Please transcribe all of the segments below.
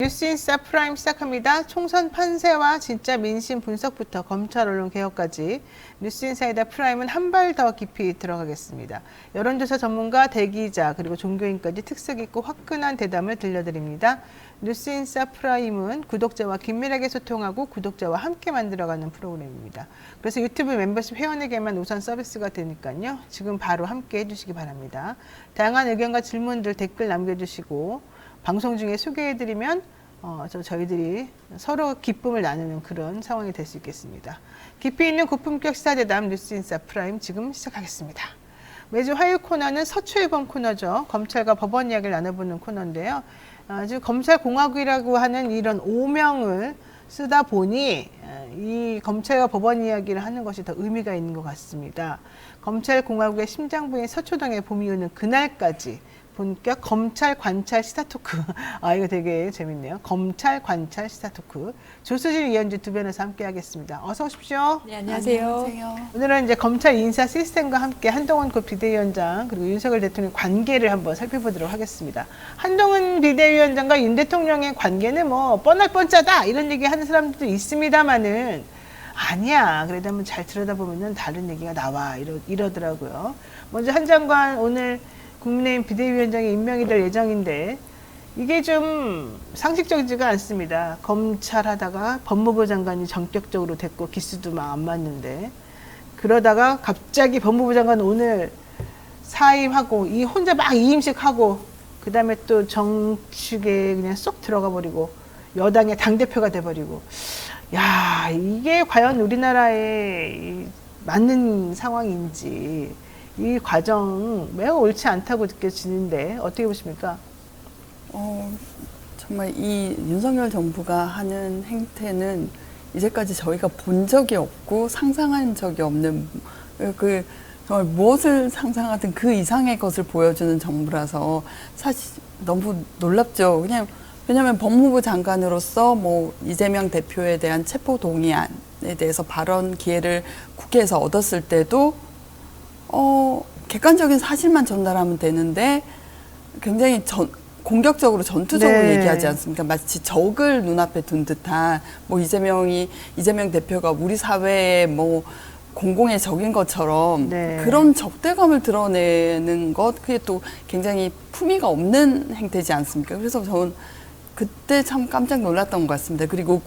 뉴스인싸 프라임 시작합니다. 총선 판세와 진짜 민심 분석부터 검찰 언론 개혁까지 뉴스인사이다 프라임은 한 발 더 깊이 들어가겠습니다. 여론조사 전문가, 대기자 그리고 종교인까지 특색 있고 화끈한 대담을 들려드립니다. 뉴스인싸 프라임은 구독자와 긴밀하게 소통하고 구독자와 함께 만들어가는 프로그램입니다. 그래서 유튜브 멤버십 회원에게만 우선 서비스가 되니까요. 지금 바로 함께 해주시기 바랍니다. 다양한 의견과 질문들 댓글 남겨주시고 방송 중에 소개해드리면 저희들이 서로 기쁨을 나누는 그런 상황이 될 수 있겠습니다. 깊이 있는 고품격 시사대담 뉴스인싸 프라임 지금 시작하겠습니다. 매주 화요일 코너는 서초일범 코너죠. 검찰과 법원 이야기를 나눠보는 코너인데요. 지금 검찰공화국이라고 하는 이런 오명을 쓰다 보니 이 검찰과 법원 이야기를 하는 것이 더 의미가 있는 것 같습니다. 검찰공화국의 심장부인 서초동에 봄이 오는 그날까지 본격 검찰 관찰 시사 토크. 이거 되게 재밌네요. 검찰 관찰 시사 토크. 조수진, 이현주 두 변호사 함께 하겠습니다. 어서 오십시오. 네, 안녕하세요. 오늘은 이제 검찰 인사 시스템과 함께 한동훈 비대위원장 그리고 윤석열 대통령 관계를 한번 살펴보도록 하겠습니다. 한동훈 비대위원장과 윤 대통령의 관계는 뭐 뻔할 뻔짜다 이런 얘기 하는 사람들도 있습니다만은 아니야. 그래도 한번 잘 들여다보면은 다른 얘기가 나와 이러더라고요. 먼저 한 장관 오늘 국민의힘 비대위원장이 임명이 될 예정인데 이게 좀 상식적이지가 않습니다. 검찰하다가 법무부 장관이 전격적으로 됐고 기수도 막 안 맞는데 그러다가 갑자기 법무부 장관 오늘 사임하고 이 혼자 막 이임식하고 그 다음에 또 정축에 그냥 쏙 들어가 버리고 여당의 당대표가 돼버리고 야 이게 과연 우리나라에 맞는 상황인지 이 과정 매우 옳지 않다고 느껴지는데 어떻게 보십니까? 정말 이 윤석열 정부가 하는 행태는 이제까지 저희가 본 적이 없고 상상한 적이 없는 정말 무엇을 상상하든 그 이상의 것을 보여주는 정부라서 사실 너무 놀랍죠. 왜냐하면 법무부 장관으로서 뭐 이재명 대표에 대한 체포 동의안에 대해서 발언 기회를 국회에서 얻었을 때도 객관적인 사실만 전달하면 되는데 굉장히 공격적으로 전투적으로 네. 얘기하지 않습니까? 마치 적을 눈앞에 둔 듯한 뭐 이재명 대표가 우리 사회의 뭐 공공의 적인 것처럼 네. 그런 적대감을 드러내는 것 그게 또 굉장히 품위가 없는 행태지 않습니까? 그래서 저는 그때 참 깜짝 놀랐던 것 같습니다. 그리고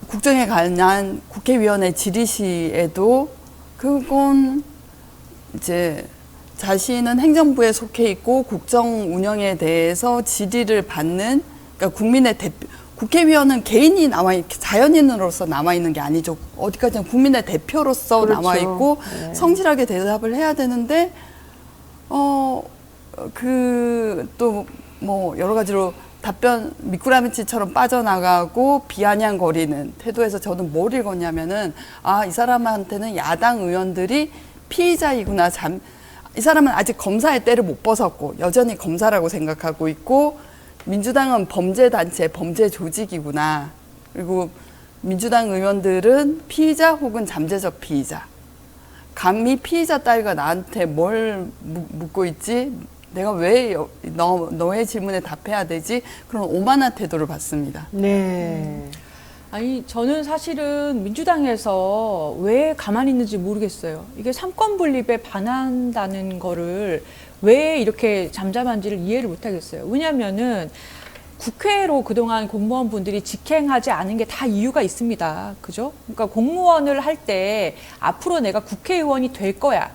국정에 관한 국회의원의 질의시에도 그건 이제 자신은 행정부에 속해 있고 국정 운영에 대해서 질의를 받는 그러니까 국회의원은 개인이 자연인으로서 남아 있는 게 아니죠. 어디까지나 국민의 대표로서 그렇죠. 남아 있고 네. 성실하게 대답을 해야 되는데 또 뭐 여러 가지로 답변 미꾸라미치처럼 빠져나가고 비아냥거리는 태도에서 저는 뭘 읽었냐면은 이 사람한테는 야당 의원들이 피의자이구나. 이 사람은 아직 검사의 때를 못 벗었고 여전히 검사라고 생각하고 있고 민주당은 범죄단체, 범죄 조직이구나. 그리고 민주당 의원들은 피의자 혹은 잠재적 피의자. 감히 피의자 따위가 나한테 뭘 묻고 있지? 내가 왜 너의 질문에 답해야 되지? 그런 오만한 태도를 봤습니다. 네. 아니, 저는 사실은 민주당에서 왜 가만히 있는지 모르겠어요. 이게 삼권 분립에 반한다는 거를 왜 이렇게 잠잠한지를 이해를 못 하겠어요. 왜냐면은 국회로 그동안 공무원분들이 직행하지 않은 게 다 이유가 있습니다. 그죠? 그러니까 공무원을 할 때 앞으로 내가 국회의원이 될 거야.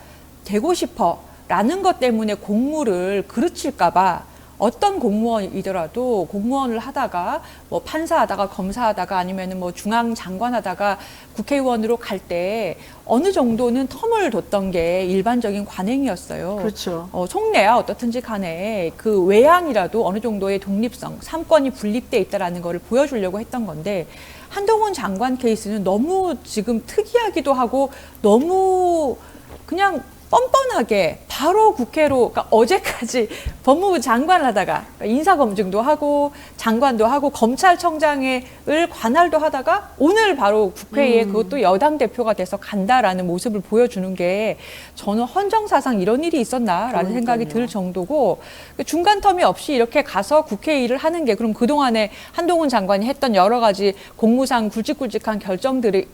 되고 싶어. 라는 것 때문에 공무를 그르칠까봐 어떤 공무원이더라도 공무원을 하다가 뭐 판사하다가 검사하다가 아니면은 뭐 중앙장관 하다가 국회의원으로 갈 때 어느 정도는 텀을 뒀던 게 일반적인 관행이었어요. 그렇죠. 속내야 어떻든지 간에 그 외양이라도 어느 정도의 독립성, 삼권이 분립돼 있다라는 거를 보여주려고 했던 건데 한동훈 장관 케이스는 너무 지금 특이하기도 하고 너무 그냥 뻔뻔하게 바로 국회로, 그러니까 어제까지 법무부 장관을 하다가 그러니까 인사검증도 하고 장관도 하고 검찰청장을 관할도 하다가 오늘 바로 국회에 그것도 여당 대표가 돼서 간다라는 모습을 보여주는 게 저는 헌정사상 이런 일이 있었나라는 생각이 들 정도고, 중간 텀이 없이 이렇게 가서 국회 일을 하는 게, 그럼 그동안에 한동훈 장관이 했던 여러 가지 공무상 굵직굵직한 결정들의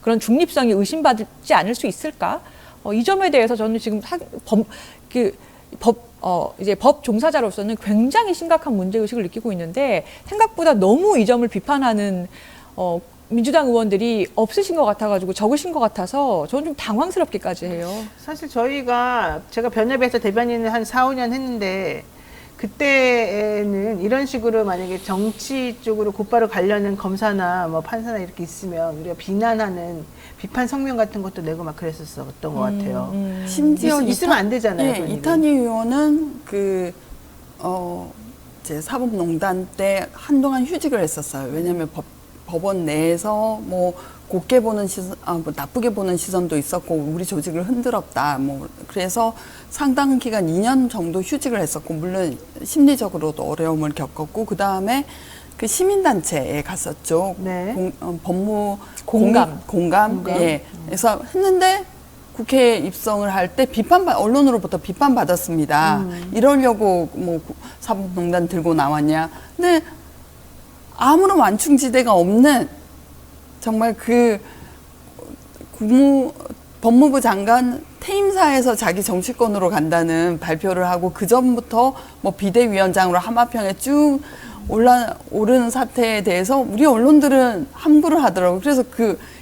그런 중립성이 의심받지 않을 수 있을까? 이 점에 대해서 저는 지금 이제 법 종사자로서는 굉장히 심각한 문제의식을 느끼고 있는데, 생각보다 너무 이 점을 비판하는 민주당 의원들이 없으신 것 같아가지고, 적으신 것 같아서 저는 좀 당황스럽기까지 해요. 사실 제가 변협에서 대변인을 한 4, 5년 했는데, 그때는 이런 식으로 만약에 정치 쪽으로 곧바로 가려는 검사나 뭐 판사나 이렇게 있으면 우리가 비난하는 비판 성명 같은 것도 내고 막 그랬었던 것 같아요. 심지어 있으면 안 되잖아요. 그런 일이. 이탄희 의원은 제 사법농단 때 한동안 휴직을 했었어요. 왜냐하면 법원 내에서 뭐 곱게 보는 시선, 뭐 나쁘게 보는 시선도 있었고 우리 조직을 흔들었다. 뭐 그래서 상당 기간 2년 정도 휴직을 했었고, 물론 심리적으로도 어려움을 겪었고, 그 다음에 그 시민단체에 갔었죠. 네. 공감. 예. 그래서 했는데 국회에 입성을 할 때 언론으로부터 비판받았습니다. 이러려고 뭐 사법농단 들고 나왔냐. 근데 아무런 완충지대가 없는, 정말 법무부 장관 퇴임사에서 자기 정치권으로 간다는 발표를 하고, 그 전부터 뭐 비대위원장으로 하마평에 쭉 오르는 사태에 대해서 우리 언론들은 함부로 하더라고요. 그래서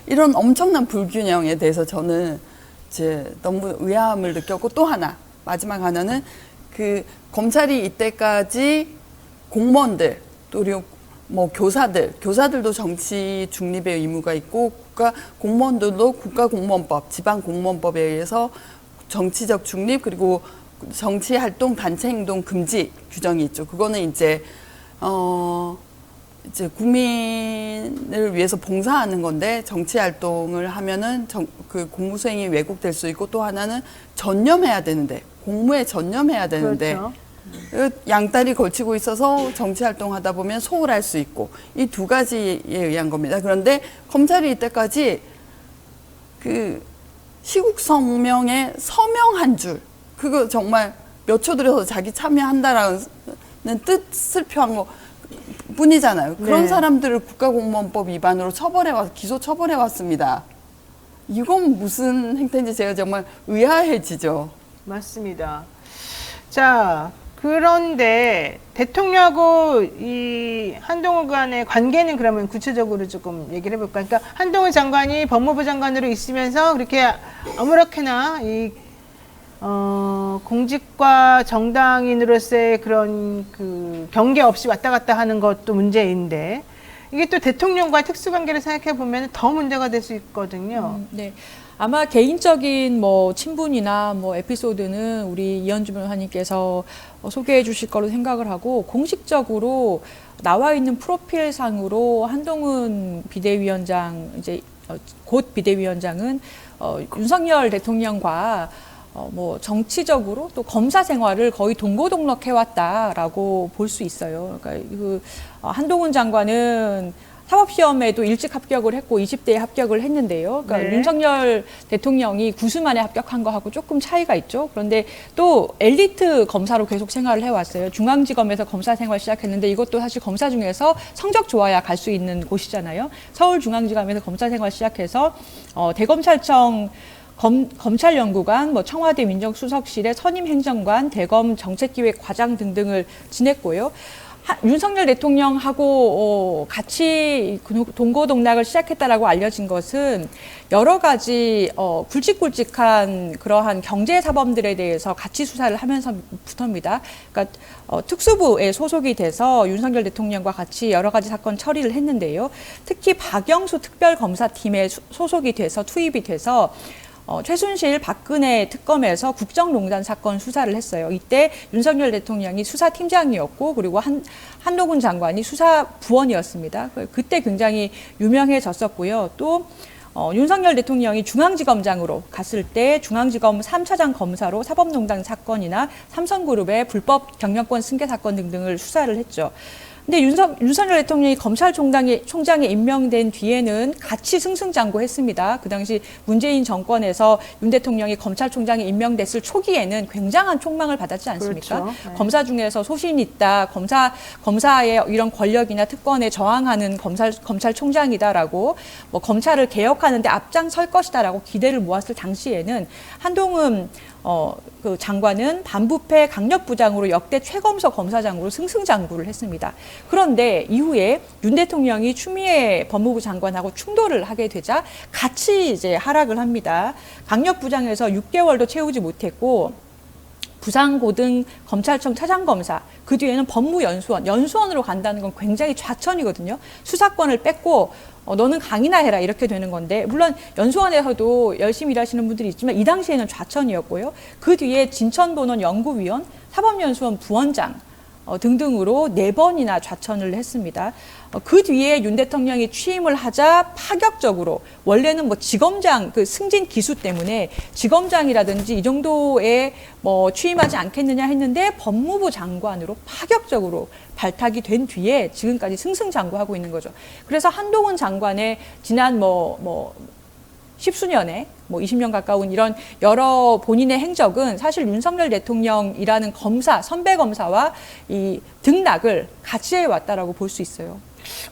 이런 엄청난 불균형에 대해서 저는 이제 너무 의아함을 느꼈고, 또 하나, 마지막 하나는 검찰이 이때까지 공무원들, 또 뭐 교사들도 정치 중립의 의무가 있고, 공무원들도 국가공무원법, 지방공무원법에 의해서 정치적 중립, 그리고 정치활동, 단체행동 금지 규정이 있죠. 그거는 이제 국민을 위해서 봉사하는 건데, 정치활동을 하면은 그 공무수행이 왜곡될 수 있고, 또 하나는 전념해야 되는데, 공무에 전념해야 되는데, 그렇죠. 양다리 걸치고 있어서 정치활동하다 보면 소홀할 수 있고, 이 두 가지에 의한 겁니다. 그런데 검찰이 이때까지 시국성명에 서명 한 줄, 그거 정말 몇 초 들여서 자기 참여한다라는 뜻을 표한 거 뿐이잖아요. 그런 네. 사람들을 국가공무원법 위반으로 기소 처벌해 왔습니다. 이건 무슨 행태인지 제가 정말 의아해지죠. 맞습니다. 자, 그런데 대통령하고 이 한동훈 간의 관계는 그러면 구체적으로 조금 얘기를 해볼까요? 그러니까 한동훈 장관이 법무부 장관으로 있으면서 그렇게 아무렇게나 공직과 정당인으로서의 그런 경계 없이 왔다 갔다 하는 것도 문제인데, 이게 또 대통령과의 특수관계를 생각해 보면 더 문제가 될 수 있거든요. 네. 아마 개인적인 뭐 친분이나 뭐 에피소드는 우리 이현주 변호사님께서 소개해 주실 거로 생각을 하고, 공식적으로 나와 있는 프로필상으로 한동훈 비대위원장, 이제 곧 비대위원장은 윤석열 대통령과 뭐 정치적으로 또 검사 생활을 거의 동고동락해 왔다라고 볼 수 있어요. 그러니까 한동훈 장관은 사법시험에도 일찍 합격을 했고 20대에 합격을 했는데요. 그러니까 네. 윤석열 대통령이 9수 만에 합격한 거하고 조금 차이가 있죠. 그런데 또 엘리트 검사로 계속 생활을 해왔어요. 중앙지검에서 검사 생활 시작했는데, 이것도 사실 검사 중에서 성적 좋아야 갈 수 있는 곳이잖아요. 서울중앙지검에서 검사 생활 시작해서 대검찰청 검찰연구관, 뭐 청와대 민정수석실의 선임행정관, 대검 정책기획과장 등등을 지냈고요. 윤석열 대통령하고 같이 동고동락을 시작했다라고 알려진 것은 여러 가지 굵직굵직한 그러한 경제 사범들에 대해서 같이 수사를 하면서부터입니다. 그러니까 특수부에 소속이 돼서 윤석열 대통령과 같이 여러 가지 사건 처리를 했는데요. 특히 박영수 특별검사팀에 소속이 돼서 투입이 돼서 최순실 박근혜 특검에서 국정농단 사건 수사를 했어요. 이때 윤석열 대통령이 수사팀장이었고, 그리고 한동훈 장관이 수사부원이었습니다. 그때 굉장히 유명해졌었고요. 또 윤석열 대통령이 중앙지검장으로 갔을 때 중앙지검 3차장 검사로 사법농단 사건이나 삼성그룹의 불법 경영권 승계 사건 등등을 수사를 했죠. 근데 윤석열 대통령이 검찰총장에 임명된 뒤에는 같이 승승장구했습니다. 그 당시 문재인 정권에서 윤 대통령이 검찰총장에 임명됐을 초기에는 굉장한 총망을 받았지 않습니까? 그렇죠. 네. 검사 중에서 소신 있다, 검사의 이런 권력이나 특권에 저항하는 검찰총장이다라고 뭐 검찰을 개혁하는데 앞장설 것이다라고 기대를 모았을 당시에는 한동훈 그 장관은 반부패 강력부장으로 역대 최검서 검사장으로 승승장구를 했습니다. 그런데 이후에 윤 대통령이 추미애 법무부 장관하고 충돌을 하게 되자 같이 이제 하락을 합니다. 강력부장에서 6개월도 채우지 못했고 부산고등검찰청 차장검사, 그 뒤에는 연수원으로 간다는 건 굉장히 좌천이거든요. 수사권을 뺏고 너는 강의나 해라 이렇게 되는 건데, 물론 연수원에서도 열심히 일하시는 분들이 있지만 이 당시에는 좌천이었고요. 그 뒤에 진천본원 연구위원, 사법연수원 부원장 등등으로 4번이나 좌천을 했습니다. 그 뒤에 윤 대통령이 취임을 하자 파격적으로, 원래는 뭐 지검장 그 승진 기수 때문에 지검장이라든지 이 정도에 뭐 취임하지 않겠느냐 했는데 법무부 장관으로 파격적으로 발탁이 된 뒤에 지금까지 승승장구하고 있는 거죠. 그래서 한동훈 장관의 지난 십수년에 20년 가까운 이런 여러 본인의 행적은 사실 윤석열 대통령이라는 선배 검사와 이 등락을 같이 해왔다라고 볼 수 있어요.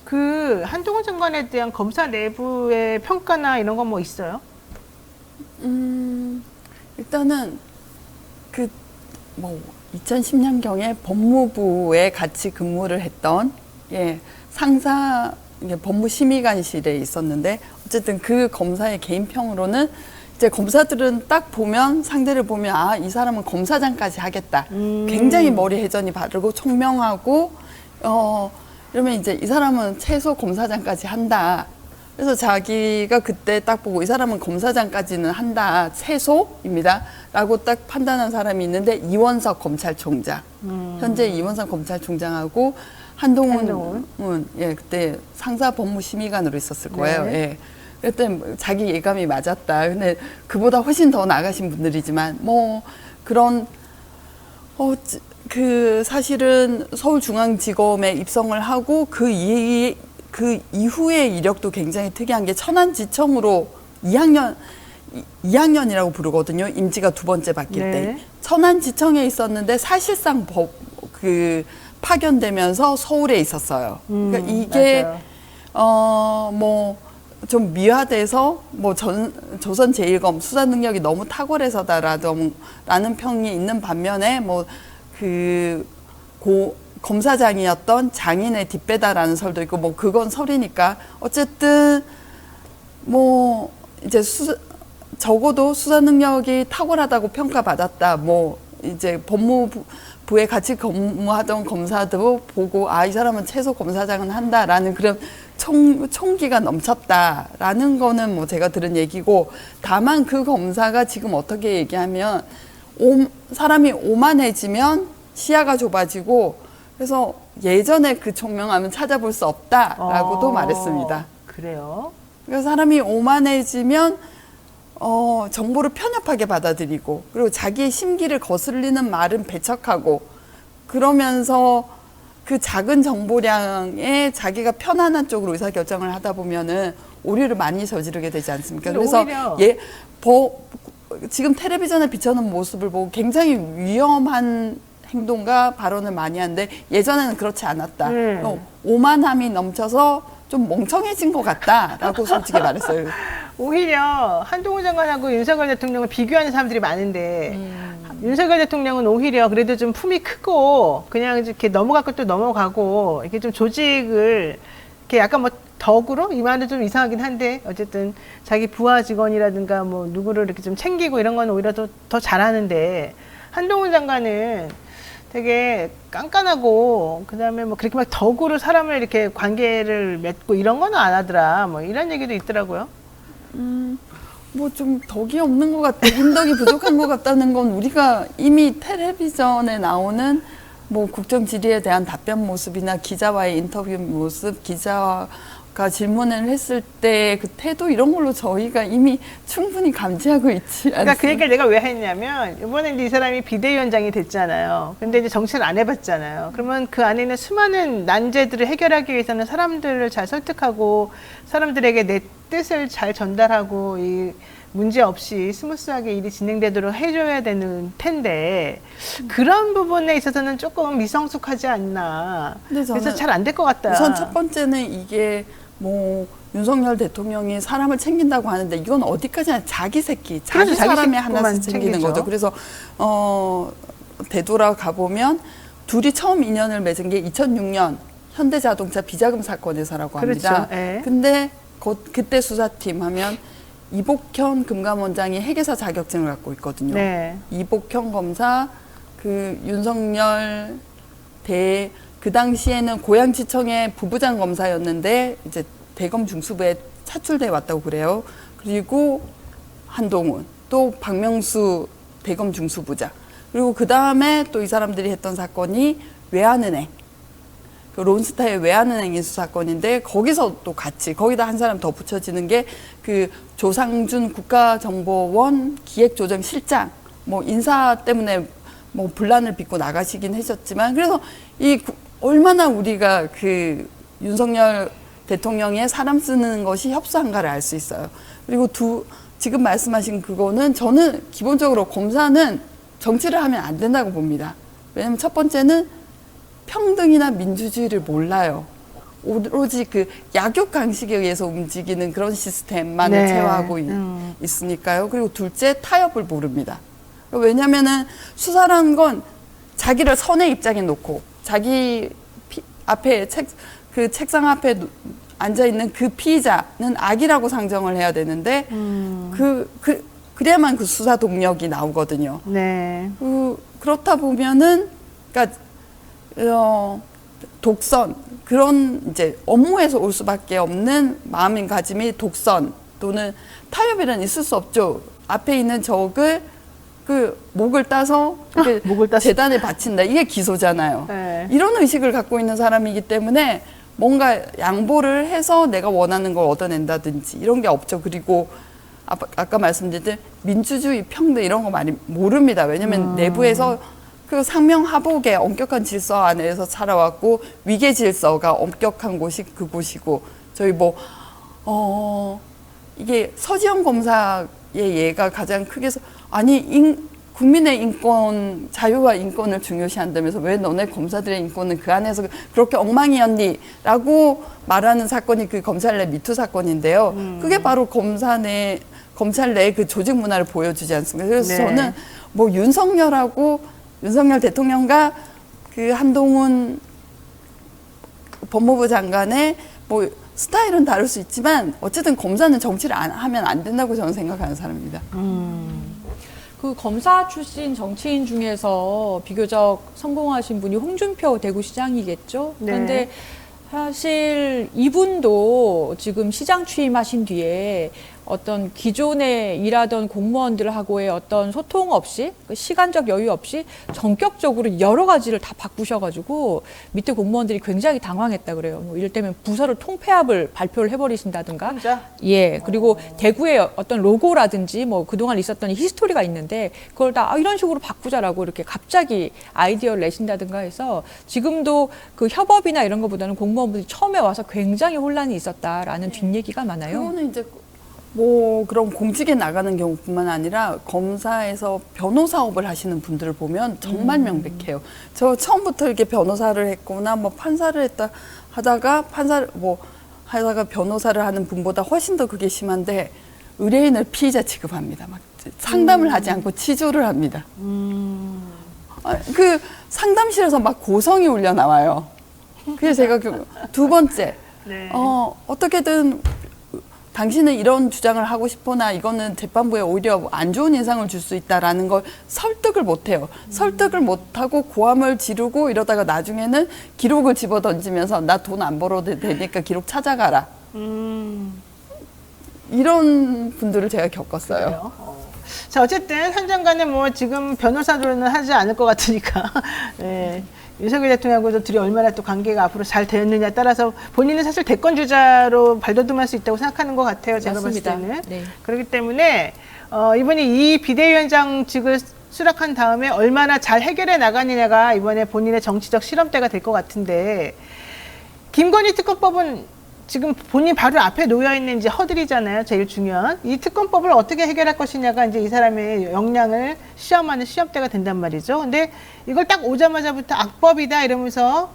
그 한동훈 장관에 대한 검사 내부의 평가나 이런 건 뭐 있어요? 일단은 2010년경에 법무부에 같이 근무를 했던 상사 법무심의관실에 있었는데, 어쨌든 그 검사의 개인평으로는 이제 검사들은 딱 보면, 상대를 보면 이 사람은 검사장까지 하겠다. 굉장히 머리 회전이 바르고 총명하고 이러면 이제 이 사람은 최소 검사장까지 한다. 그래서 자기가 그때 딱 보고 이 사람은 검사장까지는 한다, 최소입니다 라고 딱 판단한 사람이 있는데, 이원석 검찰총장, 현재 이원석 검찰총장하고 한동훈은 그때 상사 법무심의관으로 있었을 거예요. 네. 그때 자기 예감이 맞았다. 근데 그보다 훨씬 더 나가신 분들이지만 그런 사실은 서울중앙지검에 입성을 하고 그 이후의 이력도 굉장히 특이한 게, 천안지청으로 2학년이라고 부르거든요. 임기가 2번째 바뀔 때. 천안지청에 있었는데 사실상 파견되면서 서울에 있었어요. 그러니까 이게 좀 미화돼서 조선제일검 수사 능력이 너무 탁월해서다라는 평이 있는 반면에 검사장이었던 장인의 뒷배다라는 설도 있고, 그건 설이니까 어쨌든 이제 적어도 수사 능력이 탁월하다고 평가받았다. 이제 법무부에 같이 근무하던 검사도 보고 이 사람은 최소 검사장은 한다라는 그런 총기가 넘쳤다라는 거는 제가 들은 얘기고, 다만 그 검사가 지금 어떻게 얘기하면 사람이 오만해지면 시야가 좁아지고, 그래서 예전에 그 총명함은 찾아볼 수 없다라고도 말했습니다. 그래요? 그래서 사람이 오만해지면 정보를 편협하게 받아들이고, 그리고 자기의 심기를 거슬리는 말은 배척하고, 그러면서 그 작은 정보량에 자기가 편안한 쪽으로 의사결정을 하다 보면은 오류를 많이 저지르게 되지 않습니까? 그래서 지금 텔레비전에 비춰놓은 모습을 보고 굉장히 위험한 행동과 발언을 많이 하는데, 예전에는 그렇지 않았다. 오만함이 넘쳐서 좀 멍청해진 것 같다라고 솔직히 말했어요. 오히려 한동훈 장관하고 윤석열 대통령을 비교하는 사람들이 많은데, 윤석열 대통령은 오히려 그래도 좀 품이 크고 그냥 이렇게 넘어갈 것도 넘어가고, 이렇게 좀 조직을 이렇게 약간 덕으로, 이 말은 좀 이상하긴 한데 어쨌든 자기 부하 직원이라든가 누구를 이렇게 좀 챙기고 이런 건 오히려 더 잘하는데, 한동훈 장관은 되게 깐깐하고, 그다음에 그렇게 덕으로 사람을 이렇게 관계를 맺고 이런 거는 안 하더라, 이런 얘기도 있더라고요. 좀 덕이 없는 것 같다, 인덕이 부족한 것 같다는 건 우리가 이미 텔레비전에 나오는 국정 질의에 대한 답변 모습이나 기자와의 인터뷰 모습, 기자와 질문을 했을 때 그 태도 이런 걸로 저희가 이미 충분히 감지하고 있지 않습니까? 그러니까 그 얘기를 내가 왜 했냐면 이번에 이제 이 사람이 비대위원장이 됐잖아요. 근데 이제 정치를 안 해봤잖아요. 그러면 그 안에 있는 수많은 난제들을 해결하기 위해서는 사람들을 잘 설득하고 사람들에게 내 뜻을 잘 전달하고 이 문제 없이 스무스하게 일이 진행되도록 해줘야 되는 텐데 그런 부분에 있어서는 조금 미성숙하지 않나. 근데 저는 그래서 잘 안 될 것 같다. 우선 첫 번째는 이게 뭐 윤석열 대통령이 사람을 챙긴다고 하는데 이건 어디까지나 자기 새끼, 자기 그래서 자기 사람이 식구만 하나씩 챙기는 챙기죠. 거죠. 그래서 되돌아가 보면 둘이 처음 인연을 맺은 게 2006년 현대자동차 비자금 사건에서라고 합니다. 그렇죠. 예. 근데 그때 수사팀 하면 이복현 금감원장이 회계사 자격증을 갖고 있거든요. 네. 이복현 검사, 그 윤석열 그 당시에는 고양시청의 부부장 검사였는데 이제 대검 중수부에 차출돼 왔다고 그래요. 그리고 한동훈, 또 박명수 대검 중수부장. 그리고 그 다음에 또 이 사람들이 했던 사건이 외환은행. 그 론스타의 외환은행 인수 사건인데 거기서 또 같이 거기다 한 사람 더 붙여지는 게 그 조상준 국가정보원 기획조정실장 뭐 인사 때문에 뭐 분란을 빚고 나가시긴 하셨지만 그래서 얼마나 우리가 그 윤석열 대통령의 사람 쓰는 것이 협소한가를 알 수 있어요. 그리고 지금 말씀하신 그거는 저는 기본적으로 검사는 정치를 하면 안 된다고 봅니다. 왜냐하면 첫 번째는 평등이나 민주주의를 몰라요. 오로지 그 약육 강식에 의해서 움직이는 그런 시스템만을 네. 체화하고 있으니까요. 그리고 둘째, 타협을 모릅니다. 왜냐면은 수사라는 건 자기를 선의 입장에 놓고 자기 앞에 그 책상 앞에 앉아 있는 그 피의자는 악이라고 상정을 해야 되는데 그래야만 그 수사 동력이 나오거든요. 네. 그렇다 보면은 그러니까 독선 그런 이제 업무에서 올 수밖에 없는 마음가짐이 독선 또는 타협이란 있을 수 없죠. 앞에 있는 적을 그 목을 따서 목을 따서. 재단에 바친다. 이게 기소잖아요. 네. 이런 의식을 갖고 있는 사람이기 때문에 뭔가 양보를 해서 내가 원하는 걸 얻어낸다든지 이런 게 없죠. 그리고 아까 말씀드린 민주주의, 평등 이런 거 많이 모릅니다. 왜냐하면 내부에서 그 상명하복의 엄격한 질서 안에서 살아왔고 위계 질서가 엄격한 곳이 그곳이고 저희 이게 서지영 검사의 예가 가장 크게 국민의 인권, 자유와 인권을 중요시한다면서 왜 너네 검사들의 인권은 그 안에서 그렇게 엉망이었니?라고 말하는 사건이 그 검찰 내 미투 사건인데요. 그게 바로 검찰 내 그 조직 문화를 보여주지 않습니까? 그래서 네. 저는 윤석열 대통령과 그 한동훈 법무부 장관의 스타일은 다를 수 있지만 어쨌든 검사는 정치를 하면 안 된다고 저는 생각하는 사람입니다. 그 검사 출신 정치인 중에서 비교적 성공하신 분이 홍준표 대구시장이겠죠. 그런데 네. 사실 이분도 지금 시장 취임하신 뒤에 어떤 기존에 일하던 공무원들하고의 어떤 소통 없이 시간적 여유 없이 전격적으로 여러 가지를 다 바꾸셔가지고 밑에 공무원들이 굉장히 당황했다 그래요. 뭐 이를테면 부서를 통폐합을 발표를 해버리신다든가. 혼자? 예. 그리고 대구의 어떤 로고라든지 뭐 그동안 있었던 히스토리가 있는데 그걸 다 이런 식으로 바꾸자라고 이렇게 갑자기 아이디어를 내신다든가 해서 지금도 그 협업이나 이런 것보다는 공무원분들이 처음에 와서 굉장히 혼란이 있었다라는 뒷얘기가 많아요. 그거는 이제 그런 공직에 나가는 경우뿐만 아니라 검사에서 변호사업을 하시는 분들을 보면 정말 명백해요. 저 처음부터 이렇게 변호사를 했거나 판사를 했다 하다가 하다가 변호사를 하는 분보다 훨씬 더 그게 심한데 의뢰인을 피의자 취급합니다. 막 상담을 하지 않고 치조를 합니다. 그 상담실에서 막 고성이 울려 나와요. 그래서 제가 두 번째 네. 어떻게든 당신은 이런 주장을 하고 싶으나 이거는 재판부에 오히려 안 좋은 인상을 줄 수 있다라는 걸 설득을 못해요. 설득을 못하고 고함을 지르고 이러다가 나중에는 기록을 집어던지면서 나 돈 안 벌어도 되니까 기록 찾아가라. 이런 분들을 제가 겪었어요. 그래요? 자, 어쨌든 한 장관은 지금 변호사로는 하지 않을 것 같으니까. 네. 윤석열 대통령하고도 둘이 얼마나 또 관계가 앞으로 잘 되었느냐에 따라서 본인은 사실 대권 주자로 발돋움할 수 있다고 생각하는 것 같아요. 제가 맞습니다. 봤을 때는. 네. 그렇기 때문에 이번에 이 비대위원장직을 수락한 다음에 얼마나 잘 해결해 나가느냐가 이번에 본인의 정치적 실험대가 될 것 같은데, 김건희 특검법은 지금 본인 바로 앞에 놓여 있는 이제 허들이잖아요. 제일 중요한 이 특검법을 어떻게 해결할 것이냐가 이제 이 사람의 역량을 시험하는 시험대가 된단 말이죠. 근데 이걸 딱 오자마자부터 악법이다 이러면서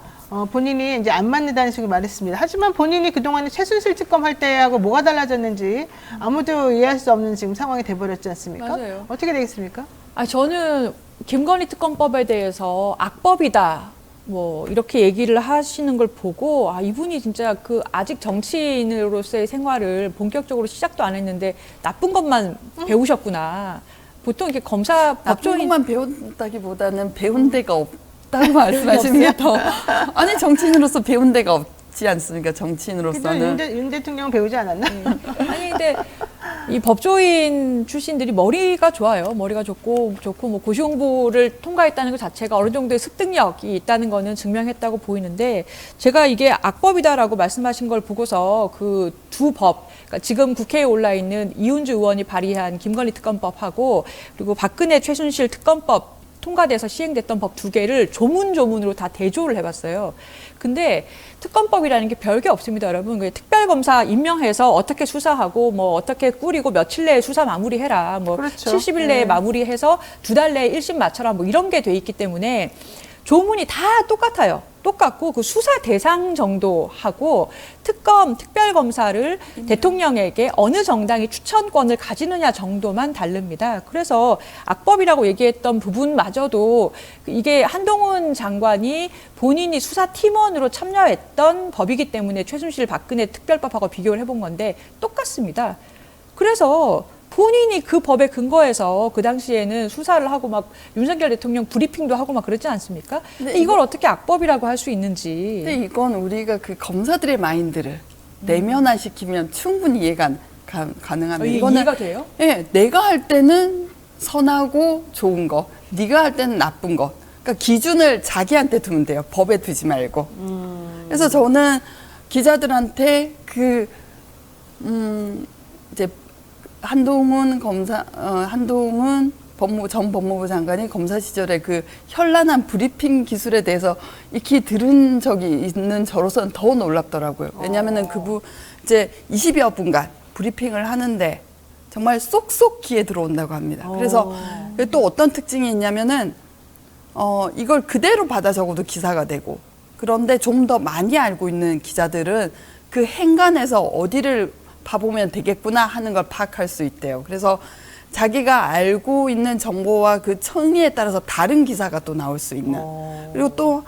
본인이 이제 안 맞는다는 식으로 말했습니다. 하지만 본인이 그동안에 최순실 특검 할 때하고 뭐가 달라졌는지 아무도 이해할 수 없는 지금 상황이 돼버렸지 않습니까? 맞아요. 어떻게 되겠습니까? 저는 김건희 특검법에 대해서 악법이다. 뭐 이렇게 얘기를 하시는 걸 보고 이분이 진짜 그 아직 정치인으로서의 생활을 본격적으로 시작도 안 했는데 나쁜 것만 배우셨구나. 보통 이렇게 검사 나쁜 법조인 것만 배운다기보다는 배운 데가 없다고 말씀하시는 게 더 아니 정치인으로서 배운 데가 없지 않습니까? 정치인으로서는 윤 대통령 배우지 않았나? 아니 근데 이 법조인 출신들이 머리가 좋아요. 머리가 좋고 뭐 고시공부를 통과했다는 것 자체가 어느 정도의 습득력이 있다는 거는 증명했다고 보이는데, 제가 이게 악법이다라고 말씀하신 걸 보고서 그 두 법, 그러니까 지금 국회에 올라 있는 이훈주 의원이 발의한 김건희 특검법하고 그리고 박근혜 최순실 특검법 통과돼서 시행됐던 법 두 개를 조문조문으로 다 대조를 해봤어요. 근데 특검법이라는 게 별게 없습니다, 여러분. 특별검사 임명해서 어떻게 수사하고 뭐 어떻게 꾸리고 며칠 내에 수사 마무리해라. 뭐 그렇죠. 70일 내에 마무리해서 2달 내에 1심 맞춰라. 뭐 이런 게 돼 있기 때문에 조문이 다 똑같아요. 똑같고 그 수사 대상 정도하고 특별검사를 대통령에게 어느 정당이 추천권을 가지느냐 정도만 다릅니다. 그래서 악법이라고 얘기했던 부분마저도 이게 한동훈 장관이 본인이 수사팀원으로 참여했던 법이기 때문에 최순실 박근혜 특별법하고 비교를 해본 건데 똑같습니다. 그래서 본인이 그 법에 근거해서 그 당시에는 수사를 하고 막 윤석열 대통령 브리핑도 하고 막 그랬지 않습니까? 근데 이걸 어떻게 악법이라고 할 수 있는지. 근데 이건 우리가 그 검사들의 마인드를 내면화시키면 충분히 이해가 가능합니다. 이거는 이해가 돼요? 예, 내가 할 때는 선하고 좋은 거, 네가 할 때는 나쁜 거. 그러니까 기준을 자기한테 두면 돼요. 법에 두지 말고. 그래서 저는 기자들한테 이제 한동훈 전 법무부 장관이 검사 시절에 그 현란한 브리핑 기술에 대해서 익히 들은 적이 있는 저로서는 더 놀랍더라고요. 왜냐하면은 이제 20여 분간 브리핑을 하는데 정말 쏙쏙 귀에 들어온다고 합니다. 그래서 또 어떤 특징이 있냐면은 이걸 그대로 받아 적어도 기사가 되고, 그런데 좀 더 많이 알고 있는 기자들은 그 행간에서 어디를 봐보면 되겠구나 하는 걸 파악할 수 있대요. 그래서 자기가 알고 있는 정보와 그 청리에 따라서 다른 기사가 또 나올 수 있는. 그리고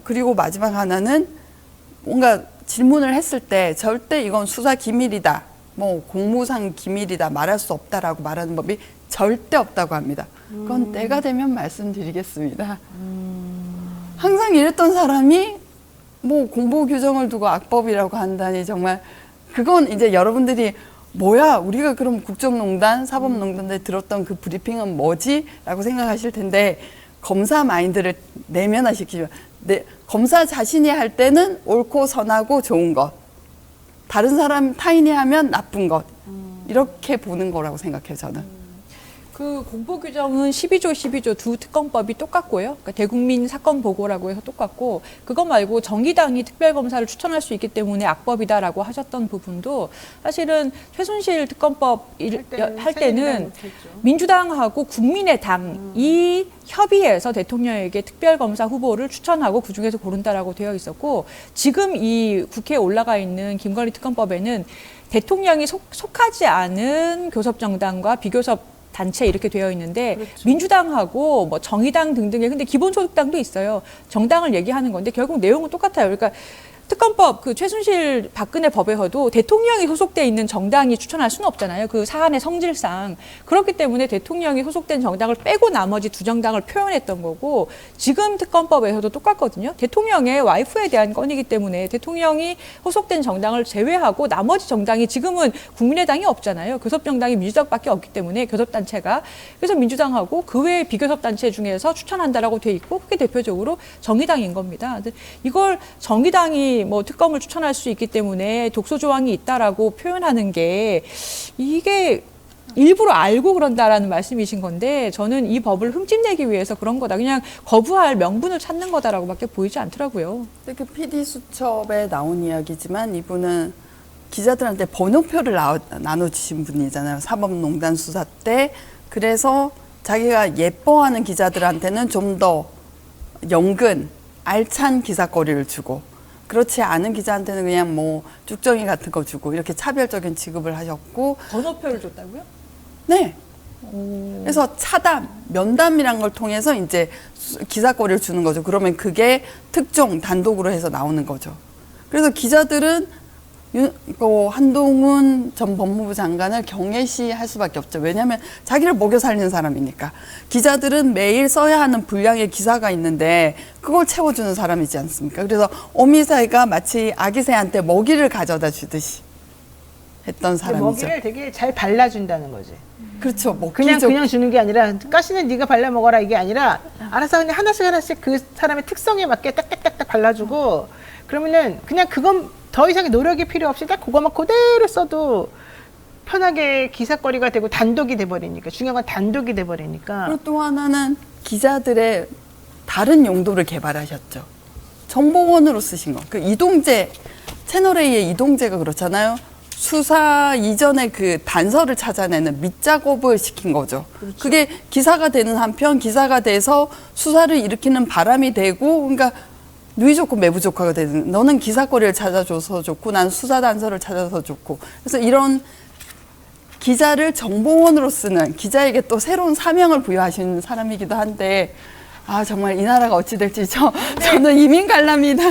그리고 마지막 하나는 뭔가 질문을 했을 때 절대 이건 수사 기밀이다, 뭐 공무상 기밀이다 말할 수 없다라고 말하는 법이 절대 없다고 합니다. 그건 때가 되면 말씀드리겠습니다. 항상 이랬던 사람이 뭐 공보 규정을 두고 악법이라고 한다니 정말 그건 이제 여러분들이 뭐야 우리가 그럼 국정농단, 사법농단에 들었던 그 브리핑은 뭐지? 라고 생각하실 텐데, 검사 마인드를 내면화시키죠. 검사 자신이 할 때는 옳고 선하고 좋은 것, 다른 사람 타인이 하면 나쁜 것, 이렇게 보는 거라고 생각해요, 저는. 그 공보 규정은 12조 두 특검법이 똑같고요. 그러니까 대국민 사건 보고라고 해서 똑같고, 그것 말고 정의당이 특별검사를 추천할 수 있기 때문에 악법이다라고 하셨던 부분도 사실은 최순실 특검법 할 때는 민주당하고 국민의당이 협의해서 대통령에게 특별검사 후보를 추천하고 그중에서 고른다라고 되어 있었고, 지금 이 국회에 올라가 있는 김건희 특검법에는 대통령이 속하지 않은 교섭정당과 비교섭 단체 이렇게 되어 있는데, 그렇죠. 민주당하고 뭐 정의당 등등의, 근데 기본소득당도 있어요. 정당을 얘기하는 건데 결국 내용은 똑같아요. 그러니까 특검법 그 최순실 박근혜 법에서도 대통령이 소속돼 있는 정당이 추천할 수는 없잖아요. 그 사안의 성질상. 그렇기 때문에 대통령이 소속된 정당을 빼고 나머지 두 정당을 표현했던 거고 지금 특검법에서도 똑같거든요. 대통령의 와이프에 대한 건이기 때문에 대통령이 소속된 정당을 제외하고 나머지 정당이 지금은 국민의당이 없잖아요. 교섭정당이 민주당밖에 없기 때문에 교섭단체가. 그래서 민주당하고 그 외의 비교섭단체 중에서 추천한다라고 돼 있고 그게 대표적으로 정의당인 겁니다. 근데 이걸 정의당이 뭐 특검을 추천할 수 있기 때문에 독소 조항이 있다라고 표현하는 게 이게 일부러 알고 그런다라는 말씀이신 건데 저는 이 법을 흠집내기 위해서 그런 거다. 그냥 거부할 명분을 찾는 거다라고밖에 보이지 않더라고요. 그 PD 수첩에 나온 이야기지만 이분은 기자들한테 번호표를 나눠주신 분이잖아요. 사법농단 수사 때. 그래서 자기가 예뻐하는 기자들한테는 좀 더 연근, 알찬 기사거리를 주고 그렇지 않은 기자한테는 그냥 뭐 쭉정이 같은 거 주고 이렇게 차별적인 취급을 하셨고. 번호표를 줬다고요? 네. 그래서 차담, 면담이란 걸 통해서 이제 기사거리를 주는 거죠. 그러면 그게 특종, 단독으로 해서 나오는 거죠. 그래서 기자들은 한동훈 전 법무부 장관을 경외시할 수밖에 없죠. 왜냐하면 자기를 먹여 살리는 사람이니까. 기자들은 매일 써야 하는 분량의 기사가 있는데 그걸 채워주는 사람이지 않습니까? 그래서 오미사이가 마치 아기 새한테 먹이를 가져다 주듯이 했던 사람이죠. 먹이를 되게 잘 발라준다는 거지. 그렇죠. 그냥 주는 게 아니라 가시는 네가 발라 먹어라 이게 아니라 알아서 그냥 하나씩 그 사람의 특성에 맞게 딱딱딱딱 발라주고 그러면은 그냥 그건 더 이상의 노력이 필요 없이 딱 그거만 그대로 써도 편하게 기사거리가 되고 단독이 돼버리니까 중요한 건 단독이 돼버리니까. 그리고 또 하나는 기자들의 다른 용도를 개발하셨죠. 정보원으로 쓰신 거. 그 이동재 채널A의 이동재가 그렇잖아요. 수사 이전에 그 단서를 찾아내는 밑작업을 시킨 거죠. 그렇죠. 그게 기사가 되는 한편 기사가 돼서 수사를 일으키는 바람이 되고 그러니까 누이 좋고 매부 조카가 되는 너는 기사거리를 찾아줘서 좋고 난 수사 단서를 찾아서 좋고 그래서 이런 기자를 정보원으로 쓰는 기자에게 또 새로운 사명을 부여하시는 사람이기도 한데 아 정말 이 나라가 어찌 될지 저는 이민 갈랍니다.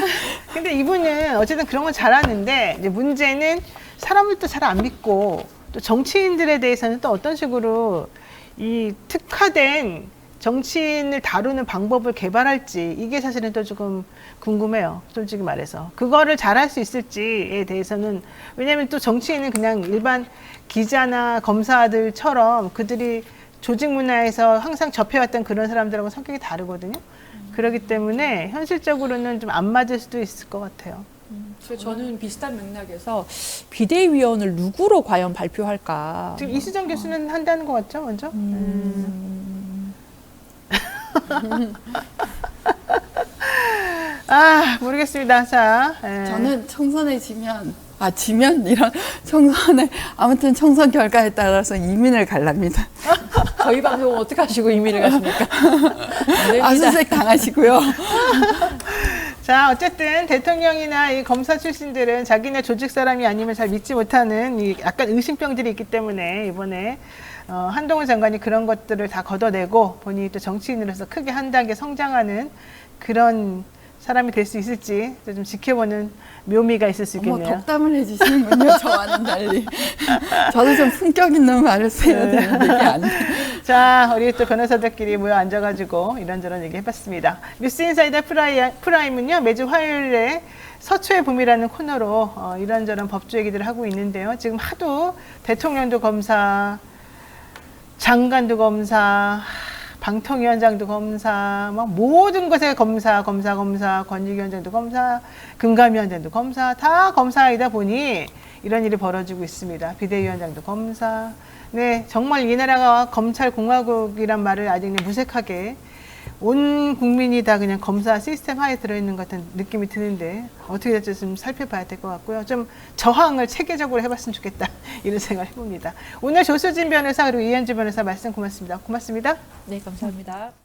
근데 이분은 어쨌든 그런 건 잘하는데 이제 문제는 사람들도 잘 안 믿고 또 정치인들에 대해서는 또 어떤 식으로 이 특화된 정치인을 다루는 방법을 개발할지 이게 사실은 또 조금 궁금해요. 솔직히 말해서. 그거를 잘할 수 있을지에 대해서는 왜냐하면 또 정치인은 그냥 일반 기자나 검사들처럼 그들이 조직 문화에서 항상 접해왔던 그런 사람들하고 성격이 다르거든요. 그렇기 때문에 현실적으로는 좀 안 맞을 수도 있을 것 같아요. 그래서 저는 비슷한 맥락에서 비대위원을 누구로 과연 발표할까. 지금 이수정 교수는 한다는 것 같죠, 먼저? 아, 모르겠습니다. 자, 저는 총선에 지면 이런 총선에 아무튼 총선 결과에 따라서 이민을 갈랍니다. 저희 방송 어떻게 하시고 이민을 가십니까? 압수수색 당하시고요. 자, 어쨌든 대통령이나 이 검사 출신들은 자기네 조직 사람이 아니면 잘 믿지 못하는 이 약간 의심병들이 있기 때문에 이번에 한동훈 장관이 그런 것들을 다 걷어내고 본인이 또 정치인으로서 크게 한 단계 성장하는 그런 사람이 될 수 있을지 좀 지켜보는 묘미가 있을 수 있겠네요. 덕담을 해주시는군요. 저와는 달리. 저도 좀 품격 있는 말을 써야 되는데 이게 안 돼. 자, 우리 또 변호사들끼리 모여 앉아가지고 이런저런 얘기 해봤습니다. 뉴스인사이더 프라임은요, 매주 화요일에 서초의 봄이라는 코너로 이런저런 법조 얘기들을 하고 있는데요. 지금 하도 대통령도 검사, 장관도 검사, 방통위원장도 검사, 막 모든 것에 검사, 권익위원장도 검사, 금감위원장도 검사, 다 검사이다 보니 이런 일이 벌어지고 있습니다. 비대위원장도 검사. 네, 정말 이 나라가 검찰공화국이란 말을 아직 무색하게 온 국민이 다 그냥 검사 시스템 하에 들어있는 것 같은 느낌이 드는데 어떻게 될지 좀 살펴봐야 될 것 같고요. 좀 저항을 체계적으로 해봤으면 좋겠다 이런 생각을 해봅니다. 오늘 조수진 변호사 그리고 이현주 변호사 말씀 고맙습니다. 고맙습니다. 네, 감사합니다.